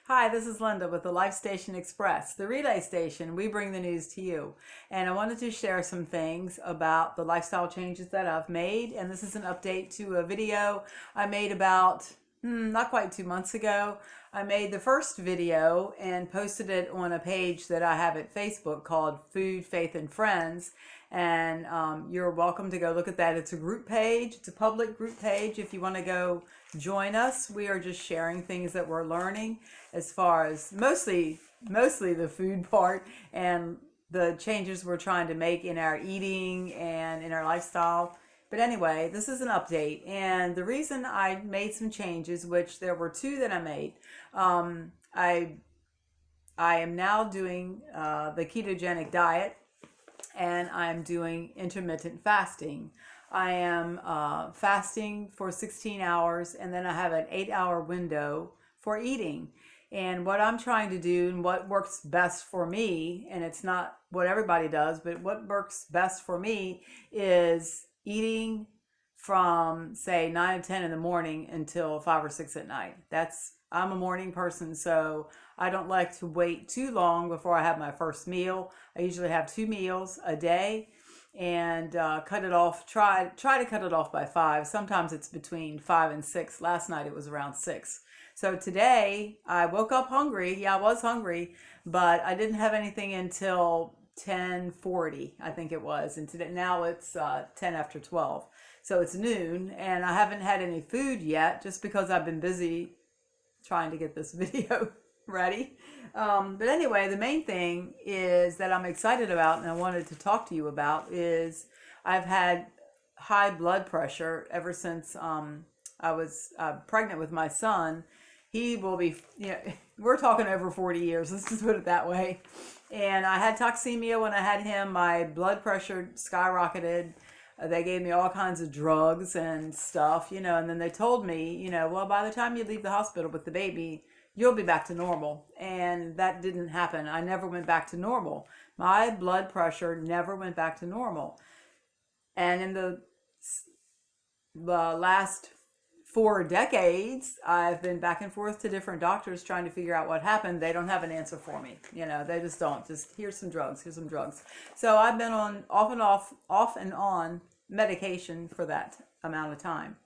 Hi, this is Linda with the Life Station Express, the relay station. We bring the news to you. And I wanted to share some things about the lifestyle changes that I've made. And this is an update to a video I made about not quite 2 months ago. I made the first video and posted it on a page that I have at Facebook called Food, Faith, and Friends. And you're welcome to go look at that. It's a group page. It's a public group page. If you want to go join us, we are just sharing things that we're learning as far as mostly the food part and the changes we're trying to make in our eating and in our lifestyle. But anyway, this is an update, and the reason I made some changes, which there were two that I made, I am now doing the ketogenic diet, and I'm doing intermittent fasting. I am fasting for 16 hours, and then I have an 8-hour window for eating. And what I'm trying to do and what works best for me, and it's not what everybody does, but what works best for me is eating from say 9 or 10 in the morning until 5 or 6 at night. I'm a morning person, so I don't like to wait too long before I have my first meal. I usually have 2 meals a day and cut it off. Try to cut it off by 5. Sometimes it's between 5 and 6. Last night it was around 6. So today I woke up hungry. Yeah, I was hungry, but I didn't have anything until 10:40, I think it was. And today now it's 10 after 12. So it's noon, and I haven't had any food yet, just because I've been busy trying to get this video ready. But anyway, the main thing is that I'm excited about and I wanted to talk to you about is I've had high blood pressure ever since I was pregnant with my son. He will be, we're talking over 40 years, let's just put it that way. And I had toxemia when I had him. My blood pressure skyrocketed. They gave me all kinds of drugs and stuff, and then they told me, well, by the time you leave the hospital with the baby, you'll be back to normal. And that didn't happen. I never went back to normal. My blood pressure never went back to normal. And in the last 4 decades, I've been back and forth to different doctors trying to figure out what happened. They don't have an answer for me. They just don't. Just here's some drugs. So I've been on off and on medication for that amount of time.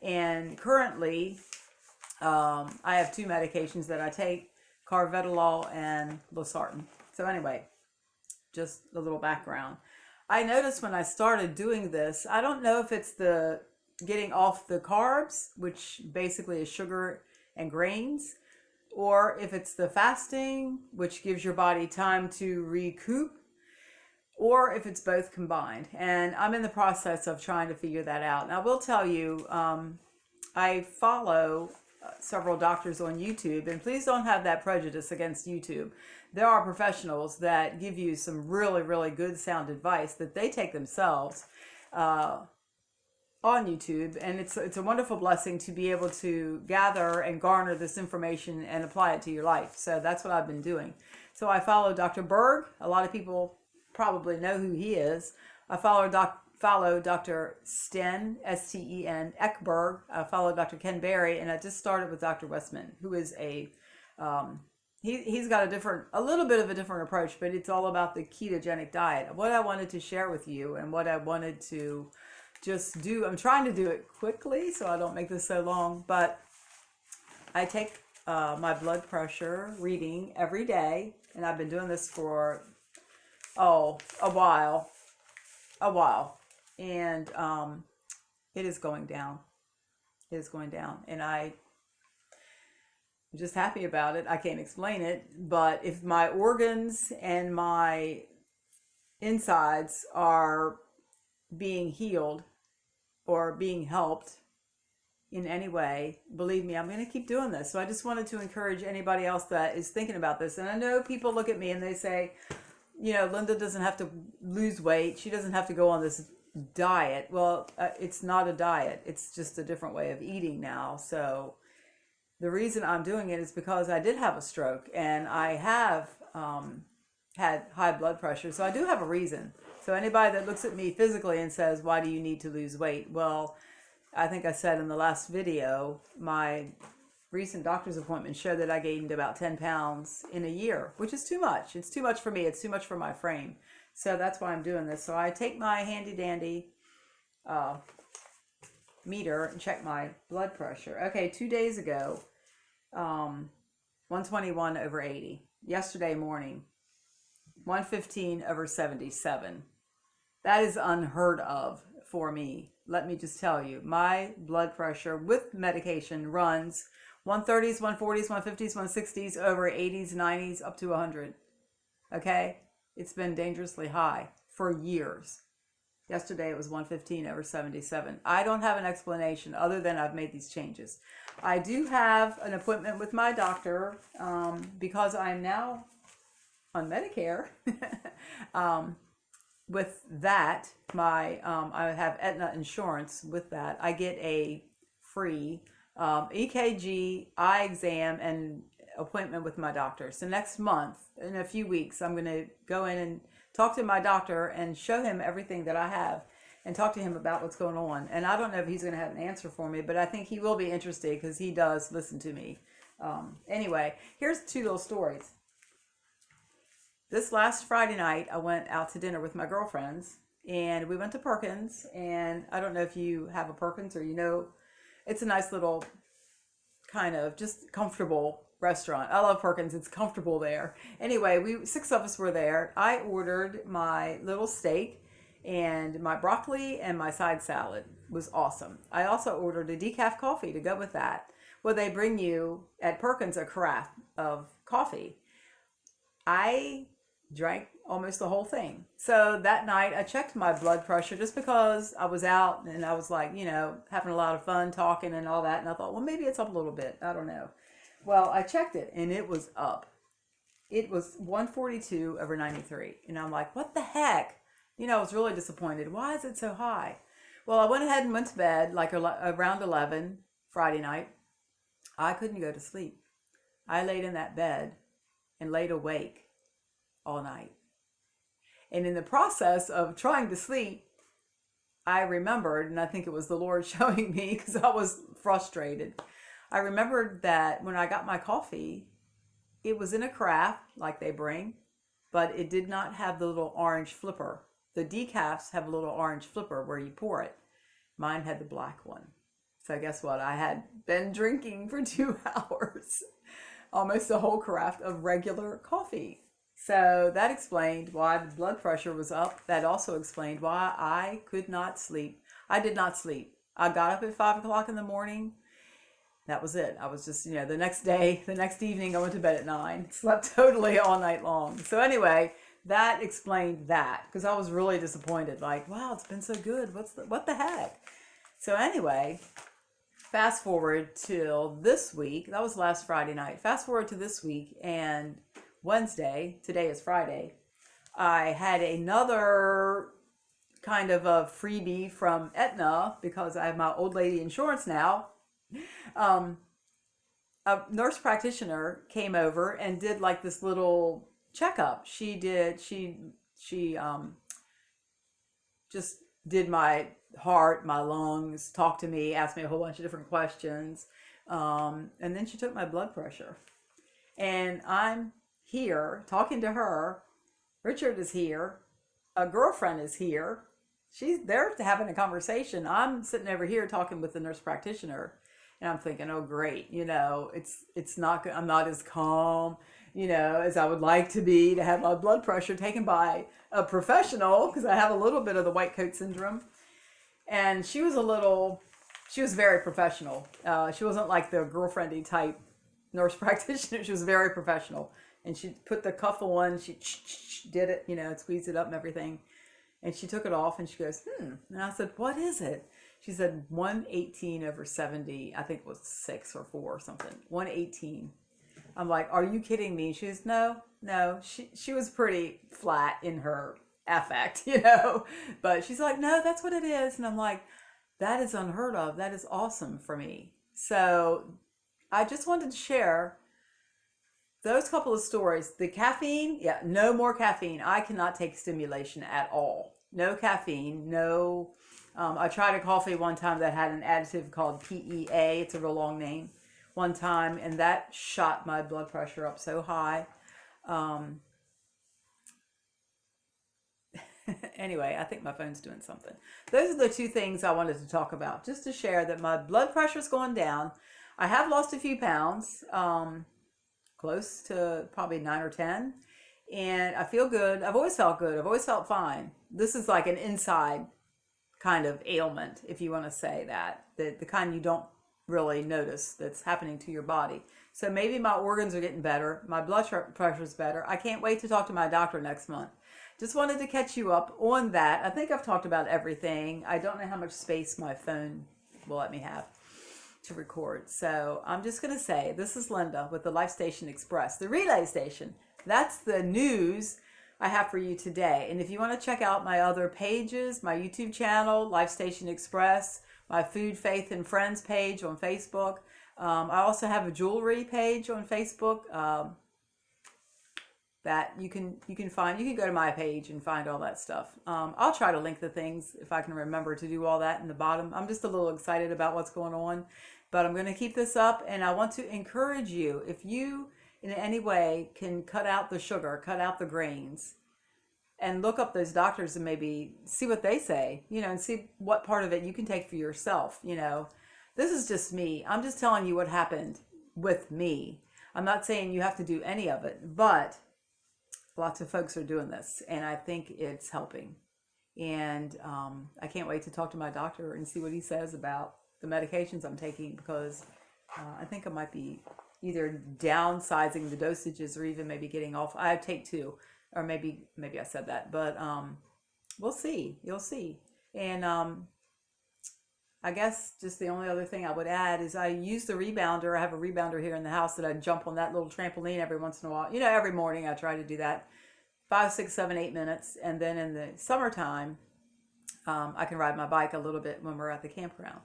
And currently, I have 2 medications that I take, carvedilol and losartan. So anyway, just a little background. I noticed when I started doing this, I don't know if it's the getting off the carbs, which basically is sugar and grains, or if it's the fasting, which gives your body time to recoup, or if it's both combined. And I'm in the process of trying to figure that out. And I will tell you, I follow several doctors on YouTube, and please don't have that prejudice against YouTube. There are professionals that give you some really, really good sound advice that they take themselves on YouTube, and it's a wonderful blessing to be able to gather and garner this information and apply it to your life. So that's what I've been doing. So I follow Dr. Berg. A lot of people probably know who he is. I follow Dr. Sten, Sten, Ekberg. I follow Dr. KenBerry, and I just started with Dr. Westman, who is he's got a little bit of a different approach, but it's all about the ketogenic diet. What I wanted to share with you and what I wanted to just do, I'm trying to do it quickly so I don't make this so long, but I take my blood pressure reading every day, and I've been doing this for a while, and it is going down. And I'm just happy about it. I can't explain it, but if my organs and my insides are being healed or being helped in any way, believe me, I'm going to keep doing this. So I just wanted to encourage anybody else that is thinking about this. And I know people look at me and they say, Linda doesn't have to lose weight. She doesn't have to go on this diet. Well, it's not a diet. It's just a different way of eating now. So the reason I'm doing it is because I did have a stroke, and I have had high blood pressure. So I do have a reason. So anybody that looks at me physically and says, why do you need to lose weight? Well, I think I said in the last video, my recent doctor's appointment showed that I gained about 10 pounds in a year, which is too much. It's too much for me. It's too much for my frame. So that's why I'm doing this. So I take my handy dandy meter and check my blood pressure. Okay, 2 days ago, 121 over 80. Yesterday morning, 115 over 77. That is unheard of for me. Let me just tell you, my blood pressure with medication runs 130s, 140s, 150s, 160s, over 80s, 90s, up to 100. Okay? It's been dangerously high for years. Yesterday it was 115 over 77. I don't have an explanation other than I've made these changes. I do have an appointment with my doctor because I'm now on Medicare. With that, I have Aetna insurance. With that, I get a free EKG, eye exam, and appointment with my doctor. So next month, in a few weeks, I'm going to go in and talk to my doctor and show him everything that I have and talk to him about what's going on. And I don't know if he's going to have an answer for me, but I think he will be interested because he does listen to me. Anyway, here's 2 little stories. This last Friday night, I went out to dinner with my girlfriends, and we went to Perkins. And I don't know if you have a Perkins or you know, it's a nice little kind of just comfortable restaurant. I love Perkins. It's comfortable there. Anyway, 6 of us were there. I ordered my little steak and my broccoli and my side salad. It was awesome. I also ordered a decaf coffee to go with that. Well, they bring you at Perkins a carafe of coffee. I drank almost the whole thing. So that night I checked my blood pressure just because I was out and I was like, you know, having a lot of fun talking and all that. And I thought, well, maybe it's up a little bit. I don't know. Well, I checked it and it was up. It was 142 over 93. And I'm like, what the heck? You know, I was really disappointed. Why is it so high? Well, I went ahead and went to bed like around 11 Friday night. I couldn't go to sleep. I laid in that bed and laid awake all night. And in the process of trying to sleep, I remembered, and I think it was the Lord showing me because I was frustrated. I remembered that when I got my coffee, it was in a carafe like they bring, but it did not have the little orange flipper. The decafs have a little orange flipper where you pour it. Mine had the black one. So guess what? I had been drinking for 2 hours, almost a whole carafe of regular coffee. So that explained why the blood pressure was up. That also explained why I could not sleep. I did not sleep. I got up at 5 o'clock in the morning. That was it. I was just, the next evening, I went to bed at 9. Slept totally all night long. So anyway, that explained that because I was really disappointed. Like, wow, it's been so good. What the heck? So anyway, fast forward till this week. That was last Friday night. Fast forward to this week and Wednesday, today is Friday, I had another kind of a freebie from Aetna because I have my old lady insurance now. A nurse practitioner came over and did like this little checkup. She just did my heart, my lungs, talked to me, asked me a whole bunch of different questions. And then she took my blood pressure. And I'm here talking to her. Richard is here. A girlfriend is here. They're having a conversation. I'm sitting over here talking with the nurse practitioner, and I'm thinking, oh great, it's not good. I'm not as calm, as I would like to be to have my blood pressure taken by a professional because I have a little bit of the white coat syndrome. And she was very professional. She wasn't like the girlfriendy type nurse practitioner. She was very professional. And she put the cuff on, she did it, squeezed it up and everything. And she took it off and she goes, And I said, what is it? She said 118 over 70. I think it was 6 or 4 or something. 118. I'm like, are you kidding me? She goes, no. She was pretty flat in her affect, But she's like, no, that's what it is. And I'm like, that is unheard of. That is awesome for me. So I just wanted to share those couple of stories. The caffeine, no more caffeine. I cannot take stimulation at all. No caffeine, no. I tried a coffee one time that had an additive called PEA. It's a real long name. one time, and that shot my blood pressure up so high. Anyway, I think my phone's doing something. Those are the two things I wanted to talk about, just to share that my blood pressure's going down. I have lost a few pounds, close to probably 9 or 10, and I feel good. I've always felt good. I've always felt fine. This is like an inside kind of ailment, if you want to say that, the kind you don't really notice that's happening to your body. So maybe my organs are getting better. My blood pressure is better. I can't wait to talk to my doctor next month. Just wanted to catch you up on that. I think I've talked about everything. I don't know how much space my phone will let me have to record. So I'm just going to say, this is Linda with the Life Station Express, the relay station. That's the news I have for you today. And if you want to check out my other pages, my YouTube channel, Life Station Express, my Food, Faith, and Friends page on Facebook. I also have a jewelry page on Facebook that you can find. You can go to my page and find all that stuff. I'll try to link the things if I can remember to do all that in the bottom. I'm just a little excited about what's going on, but I'm going to keep this up, and I want to encourage you, if you in any way can cut out the sugar, cut out the grains, and look up those doctors and maybe see what they say, and see what part of it you can take for yourself. This is just me. I'm just telling you what happened with me. I'm not saying you have to do any of it, but lots of folks are doing this, and I think it's helping. And I can't wait to talk to my doctor and see what he says about the medications I'm taking, because I think I might be either downsizing the dosages or even maybe getting off. I take 2, or maybe I said that, but we'll see. You'll see. And I guess just the only other thing I would add is I use the rebounder. I have a rebounder here in the house that I jump on that little trampoline every once in a while. Every morning I try to do that 5, 6, 7, 8 minutes. And then in the summertime, I can ride my bike a little bit when we're at the campground.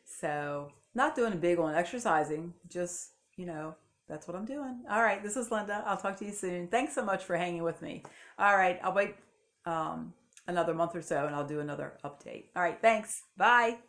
So not doing a big on exercising, just, that's what I'm doing. All right, this is Linda. I'll talk to you soon. Thanks so much for hanging with me. All right, I'll wait another month or so and I'll do another update. All right, thanks. Bye.